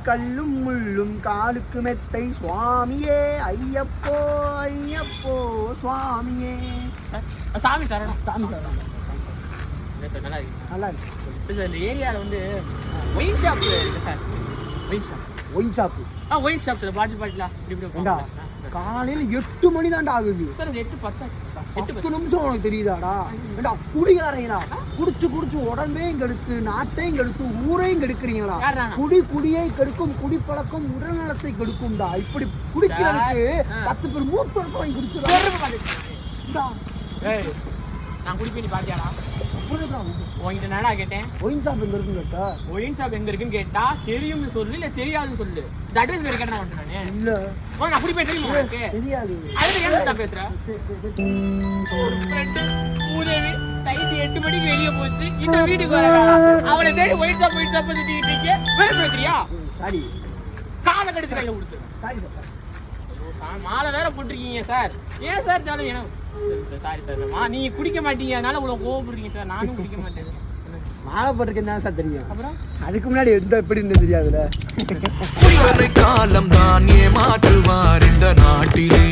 கல்லும் முள்ளும் காலுக்கு மெத்தை சுவாமியே ஐயப்போ ஐயப்போ சுவாமியே. சாமி சரணம். சாமி சரணம். நல்லா இருக்கு. நல்லா இருக்கு சார். இந்த ஏரியாவில் வந்து ஒயின் ஷாப் இருக்கு sir. Wine shop. Wine shop. Wine shop sir. பாட்டிலா இப்படி காலையில 8 மணி தான்டா ஆகுது சார். 8:10 10 நிமிஷம் உனக்கு தெரியுதாடா? ஏண்டா குடிகாரங்களா? குடிச்சு உடம்பையும் கெடுத்து நாட்டையும் கெடுத்து ஊரையும் கெடுக்கிறீங்களா? குடியை கெடுக்கும், குடிப்பழக்கம் உடல் நலத்தை கெடுக்கும்டா. இப்படி குடிக்கிறதுக்கு 10 பேர் மூத்த வாங்கி குடிச்சிடா. நான் குடிப்பேன், நீ பாத்தியாடா? உங்ககிட்ட என்னடா கேட்டேன்? ஒயின் ஷாப் எங்க இருக்குன்னு கேட்டா, ஒயின் ஷாப் எங்க இருக்குன்னு கேட்டா தெரியும்னு சொல்லு, இல்ல தெரியாதுன்னு சொல்லு. இந்த அட்ரஸ் வேற கேட்டா வந்து நானு இல்ல நான் குடிப்பேன் தெரியுமா உனக்கு? தெரியாது. அதுக்கு என்ன பேசுறேன்? ஒரு ஃப்ரெண்ட் உதவி நைட் 8 மணிக்கு வெளியே போச்சு, இந்த வீட்டுக்கு வரடா. அவளை தேடி ஒயின் ஷாப் சுத்திட்டு இருக்கீங்க. வேற பேசுறியா? சாரி, காலை கடிச்சு கையில கொடுத்து. Sorry sir. மாலை வேற போட்டிருக்கீங்க சார். ஏன் சார் ஜாலும் என்ன? சாரி சார், நீங்க குடிக்க மாட்டீங்க, அதனால இவ்வளவு கோவப்படுறீங்க சார். நானும் குடிக்க மாட்டேன். மாலை போட்டிருக்கேன் தான் சார் தெரியும். அப்புறம் அதுக்கு முன்னாடி எந்த எப்படி இருந்து தெரியாதுல்ல. காலம் தான் ஏமாற்றுவார் இந்த நாட்டிலே.